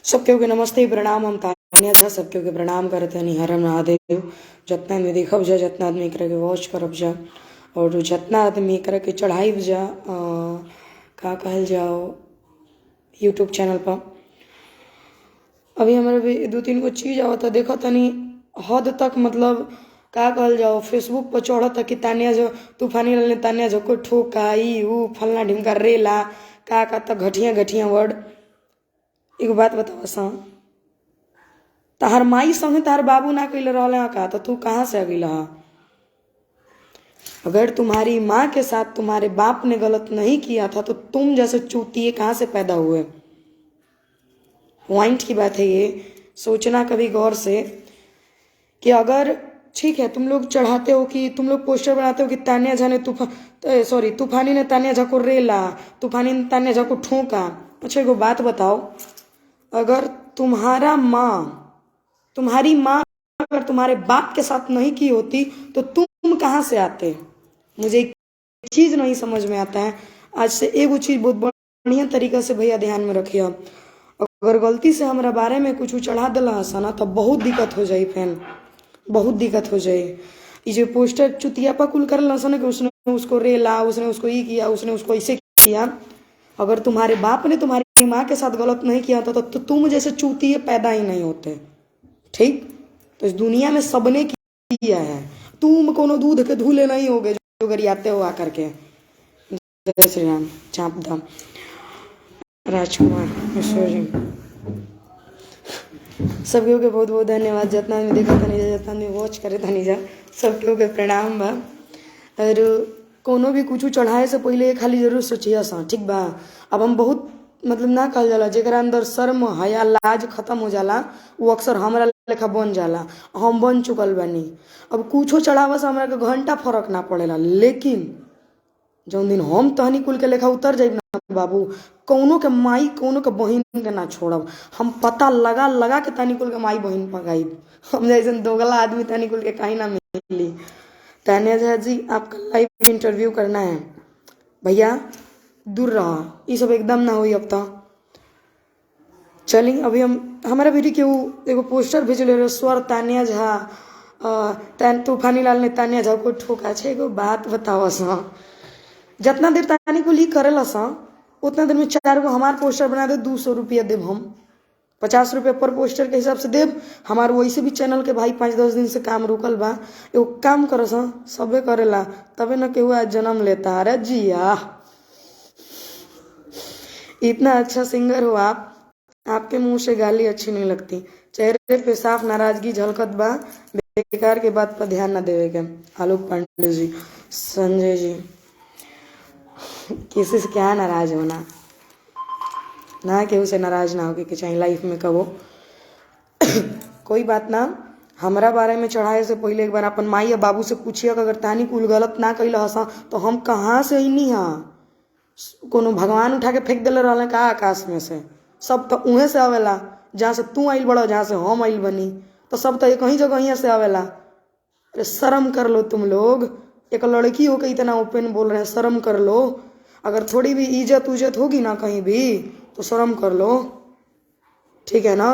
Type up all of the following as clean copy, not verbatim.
सबके के नमस्ते प्रणाम। हम तान्या था सबके के प्रणाम करते हैं। हर महादेव। जितना आदमी देखब जा, जितना आदमी एकरा के वॉच करब जा, और जितना आदमी एकरा के चढ़ाई जा, का कहल जाओ, यूट्यूब चैनल पर अभी हमारे भी 2-3 गो चीज़ आवता देखो तनी हद तक, मतलब का कहल जाओ, फेसबुक पर चढ़ता कि तान्या जो तूफानी रहने, तान्या जो को ठोका ई ऊ फलना ढिमका रेला का तो घटिया घटिया वर्ड। एगो बात बताओ सा, तहार माई संगे तहार बाबू ना कैले रहले का, तो तू कहाँ से आ गई? अगर तुम्हारी माँ के साथ तुम्हारे बाप ने गलत नहीं किया था तो तुम जैसे चूतिए कहाँ से पैदा हुए? पॉइंट की बात है ये, सोचना कभी गौर से कि अगर ठीक है तुम लोग चढ़ाते हो कि तुम लोग पोस्टर बनाते हो कि तान्या झा ने तूफानी ने तान्या झा को रेला, तूफानी ने तान्या झा को ठोका। अच्छा एगो बात बताओ, अगर तुम्हारी माँ अगर तुम्हारे बाप के साथ नहीं की होती तो तुम कहाँ से आते? मुझे एक चीज नहीं समझ में आता है। आज से एगो चीज बहुत बढ़िया तरीका से भैया ध्यान में रखिए, अगर गलती से हमारा बारे में कुछ चढ़ा दिला ना तो बहुत दिक्कत हो जाए फैन, बहुत दिक्कत हो जाए। ये जो पोस्टर चुतिया पकुल कर सन कि उसने उसको रेला, उसने उसको ये किया, उसने उसको ऐसे किया। अगर तुम्हारे बाप ने तुम्हारी माँ के साथ गलत नहीं किया था तो तुम जैसे चूतिए पैदा ही नहीं होते। ठीक, तो इस दुनिया में सबने किया है, तुम कोनो दूध के धूले नहीं होगे जो गरियाते हो आकर के। जय श्री राम। चाप धाम राजकुमार जी सबके के बहुत बहुत धन्यवाद। जितना भी देखा था नहीं, जितना भी वॉच करे था नहीं जा, सबके के प्रणाम बा। और कोनो भी कुछ चढ़ाए से पहले खाली जरूर सोचिए सा, ठीक बा। अब हम बहुत मतलब ना कहल जाला, जेकरा अंदर शर्म हया लाज खत्म हो जाला वो अक्सर हमारा लेखा बन जाला। हम बन चुकल बानी। अब कुछो चढ़ावा से हमारा के घंटा फर्क ना पड़ेला, लेकिन जौन दिन हम तहनी कुल के लेखा उतर जाइब ना बाबू, कौनो के माई कौनो के बहिन के ना छोड़ब। हम पता लगा लगा के तहनी कुल के माई बहिन पगाइब। हम जैसे दोगला आदमी तहनी कुल के कहीं ना मिली। तान्या झा जी आपका लाइव इंटरव्यू करना है भैया, दूर रहा, ये सब एकदम ना हुई। अब तो चलिए अभी हम हमारा वीडियो के वो एगो पोस्टर भेजले रहे, स्वर तान्या झा तूफानी लाल ने तान्या झा को ठोका छे। एगो बात बताओ सा, जितना देर तानी को ली करेला सा उतना देर में 4 गो हमार पोस्टर बना दे, 200 रुपया देव हम, 50 रुपया पर पोस्टर के हिसाब से देव। हमार वैसे भी चैनल के भाई 5-10 दिन से काम रुकल बा। एगो काम करो सा, सबे करेला तबे न केहू आज जन्म लेता। अरे जिया, इतना अच्छा सिंगर हो आप, आपके मुंह से गाली अच्छी नहीं लगती। चेहरे पे साफ नाराजगी झलकत बा, बेकार के बात पर ध्यान न देवे के। आलोक पांडे जी, संजय जी, किसी से क्या नाराज होना, ना केहू से नाराज ना होके चाहे लाइफ में कहो। कोई बात ना, हमारा बारे में चढ़ाए से पहले एक बार अपन माई या बाबू से पूछिए कि अगर तानी कुल गलत ना कैल हसा तो हम कहाँ से अनी हाँ? कोनो भगवान उठा के फेंक दिले रहले का आकाश में से? सब तो उहे से आवेला जहाँ से तू आइल बड़ा, जहाँ से हम आइल बनी, तो सब तो एक ही जगह ही से आवेला। अरे शर्म कर लो तुम लोग, एक लड़की हो के इतना ओपन बोल रहे हैं, शर्म कर लो। अगर थोड़ी भी इज्जत उज्जत होगी ना कहीं भी तो शर्म कर लो, ठीक है ना?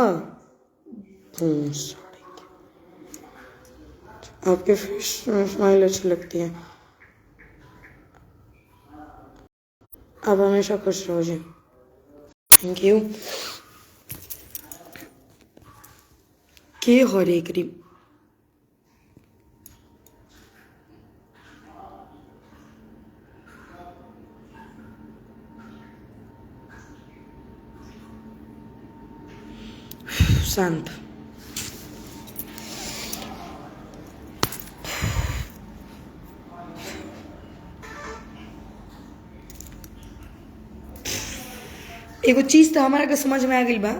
आपके फेस में स्माइल अच्छी लगती है, आप हमेशा खुश रहो जी। Thank you. के हरे क्रीम शांत। एगो चीज तो हमारा के समझ में आ गई बा,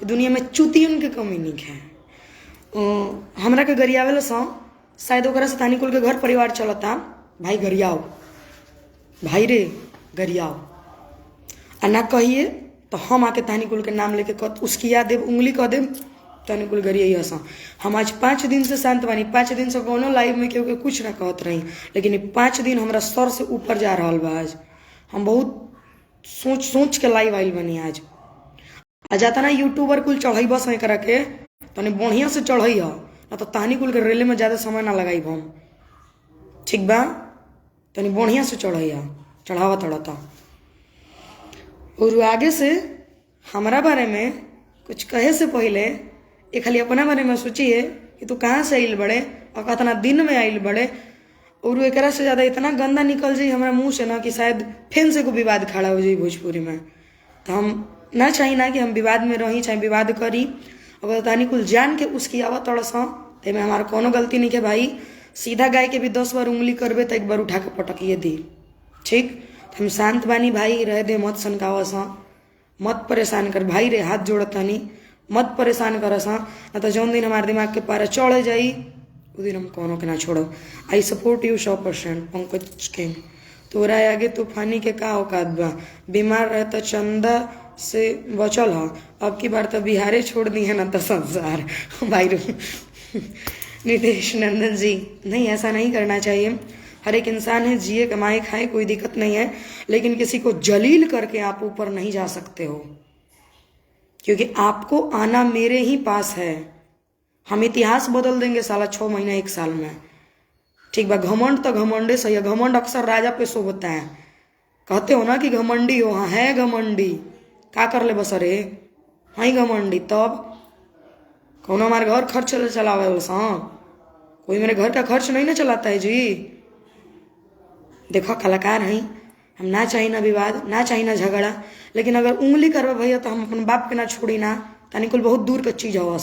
दुनिया में चुतियन के कमी नहीं है। हमरा के गरियावेला सा, शायद ओकरा से तानी कुल के घर परिवार चलता। भाई गरियाओ, भाई रे गरियाओ, आ ना कहिए तो हम आके तानी कुल के नाम लेके उसकी याद देव, उंगली कह देव, तानी कुल गरिया हसा। हम आज 5 दिन से शांत बानी, 5 दिन से कोनो लाइव में केहू के कुछ ना कहत रही, लेकिन 5 दिन हमरा सर से ऊपर जा रहा बा। आज हम बहुत सोच सोच के लाइव आइल बनी आज। आ जाता ना यूट्यूबर कुल चढ़ई बस करा के तनी बढ़िया से चढ़ई ह ना तो तहनी कुल के रेले में ज़्यादा समय ना लगाई हम। ठीक बा, तनी बढ़िया से चढ़ई ह, चढ़ावा तड़ता। और आगे से हमारा बारे में कुछ कहे से पहले एक खाली अपना बारे में सोचिए कि तू कहाँ से आइल बड़े और कितना दिन में आइल बड़े। और एक से ज़्यादा इतना गंदा निकल जाए हमारा मुंह से ना कि शायद फिर से को विवाद खड़ा हो जाए भोजपुरी में। तो हम ना चाहिए ना कि हम विवाद में रही चाहे विवाद करी। अगर तानी कुल जान के उसकी आवत तड़स तो में हमारा कोनो गलती नहीं है भाई। सीधा गाय के भी 10 बार उंगली करबे तो एक बार उठा के पटकिए दी। ठीक, तो हम शांत बानी भाई, रह दे मत सनकावस, मत परेशान कर भाई रे, हाथ जोड़तानी मत परेशान करस। ना तो जौन दिन हमारे दिमाग के पारा चढ़ जाई उस दिन हम कोनो के ना छोड़ो। I support you 100%। Pankaj king, तोरा आगे तूफानी के का औकात बा, बीमार रह तो चंदा से बचल ह, अब की बार तो बिहारे छोड़ दी है ना तो संसार। भाई नितेश नंदन जी, नहीं ऐसा नहीं करना चाहिए। हर एक इंसान है, जिए कमाए खाए कोई दिक्कत नहीं है, लेकिन किसी को जलील करके आप ऊपर नहीं जा सकते हो, क्योंकि आपको आना मेरे ही पास है। हम इतिहास बदल देंगे साला 6 महीना 1 साल में। ठीक बा, घमंड तो घमंडे सही है। घमंड अक्सर राजा पे शोभता है। कहते हो ना कि घमंडी हो, हाँ है घमंडी, का कर ले बस रे, हाँ घमंडी। तब कौन हमारे घर खर्च चलावे बस, हाँ कोई मेरे घर का खर्च नहीं ना चलाता है जी। देखो कलाकार हैं हम, ना चाहिए ना विवाद, ना चाहिए ना झगड़ा, लेकिन अगर उंगली करवे भैया तो हम अपन बाप के ना छोड़ी ना, तनी कुल बहुत दूर का चीज हो।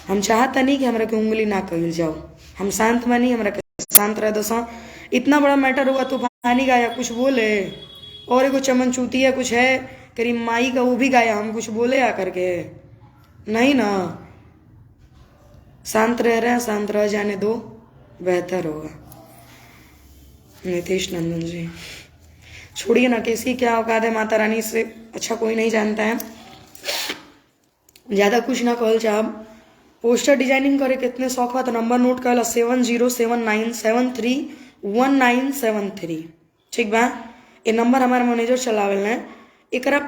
हम चाहता नहीं कि हमरा के उंगली ना कही जाओ। हम शांत बनी, हमरा के शांत रह दसा। इतना बड़ा मैटर हुआ तूफानी गाया कुछ बोले, और एगो चमन चूतिया कुछ है करीम माई का, वो भी गाया, हम कुछ बोले आकर के नहीं ना। शांत रह रहे हैं, शांत रह जाने दो, बेहतर होगा। नितेश नंदन जी, छोड़िए ना, किसी क्या औकात है, माता रानी से अच्छा कोई नहीं जानता है। ज़्यादा कुछ ना कहल चाहब। पोस्टर डिजाइनिंग करे कितने शौक बा तो नंबर नोट कर 7079731973। ठीक बा, ये नंबर हमारे मैनेजर चलावे हैं। एक पर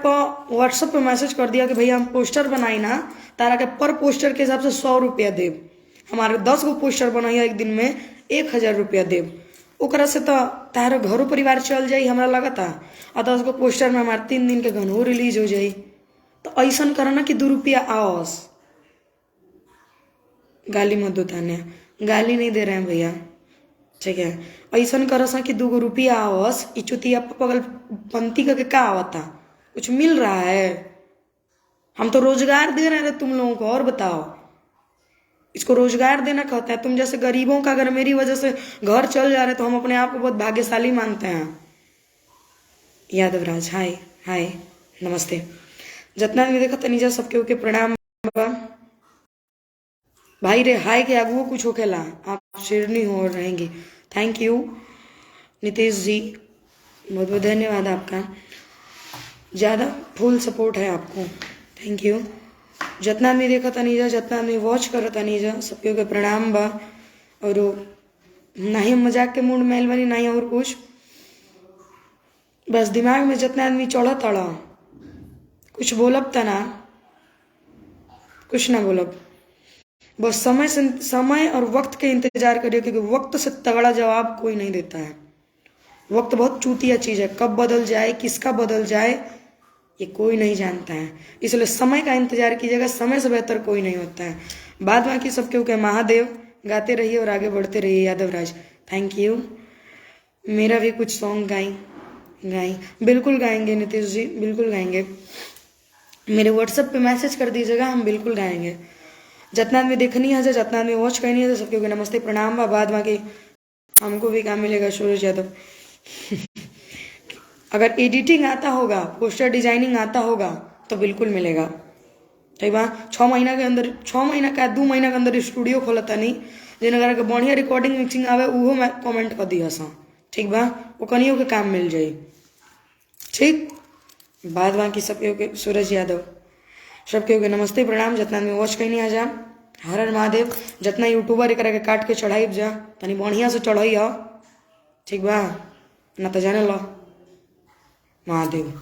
व्हाट्सएप पे मैसेज कर दिया कि भैया हम पोस्टर बनाई ना, तारा के पर पोस्टर के हिसाब से 100 रुपया देव। हमारे 10 गो पोस्टर बनाइए एक दिन में 1000 रुपया देव। ओकरा से तो तारा घरों परिवार चल जाई हमरा लगता। और 10 गो पोस्टर में हमारे 3 दिन के घनों रिलीज हो जाई। तो ऐसा करना कि 2 रुपया आओस। गाली मत दो तान्या, गाली नहीं दे रहे हैं भैया, ठीक है। ऐसा करसा कि 2 रुपया आवस। इचुतिया पगल पंती का क्या आवता, कुछ मिल रहा है? हम तो रोजगार दे रहे हैं तुम लोगों को, और बताओ इसको रोजगार देना कहता है? तुम जैसे गरीबों का अगर मेरी वजह से घर चल जा रहे तो हम अपने आप को बहुत भाग्यशाली मानते हैं। यादवराज, हाय हाय नमस्ते। जितना भी देखा तनीजा सबके ओके प्रणाम भाई रे। हाय के आगुओ कुछ होकेला, आप शेरनी हो रहेंगी। थैंक यू नितेश जी, बहुत बहुत धन्यवाद आपका, ज़्यादा फुल सपोर्ट है आपको, थैंक यू। जितना आदमी देखा तनीजा, जितना आदमी वॉच करो तनीजा, सबके ओके प्रणाम बा। और ना ही मजाक के मूड में बनी, ना ही और कुछ, बस दिमाग में जितना आदमी चढ़ा तड़ा कुछ बोलब तना, कुछ ना बोलब, बस समय और वक्त के इंतजार करिए, क्योंकि वक्त से तगड़ा जवाब कोई नहीं देता है। वक्त बहुत चूतिया चीज़ है, कब बदल जाए, किसका बदल जाए, ये कोई नहीं जानता है। इसलिए समय का इंतजार कीजिएगा, समय से बेहतर कोई नहीं होता है। बाद बाकी सबके ओके महादेव, गाते रहिए और आगे बढ़ते रहिए। Yadavraj, thank you. मेरा भी कुछ सॉन्ग गाएं, बिल्कुल गाएंगे नितीश जी, बिल्कुल गाएंगे। मेरे व्हाट्सएप पे मैसेज कर दीजिएगा, हम बिल्कुल गाएंगे। जितना आदमी देखनी है, जितना आदमी वॉच करनी है, सबके ओके नमस्ते प्रणाम। बाद बाकी हमको भी काम मिलेगा सूरज यादव। अगर एडिटिंग आता होगा, पोस्टर डिजाइनिंग आता होगा तो बिल्कुल मिलेगा। ठीक बा, 6 महीना के अंदर, 6 महीना का 2 महीना के अंदर स्टूडियो खोलता नहीं, जिन अगर के बढ़िया रिकॉर्डिंग मिक्सिंग आवे उहो मैं कमेंट कर दिया सा। ठीक बा, वो कनियों के काम मिल जाए। ठीक, बाद बाकी सबके ओके सूरज यादव, सबके ओके नमस्ते प्रणाम। जितना आदमी वॉच कहीं नहीं आ जा, हर हर महादेव। जितना यूट्यूबर एक के काट के चढ़ाई जा, तनी बढ़िया से चढ़ाई। ठीक बा, ना तो जाने लो महादेव।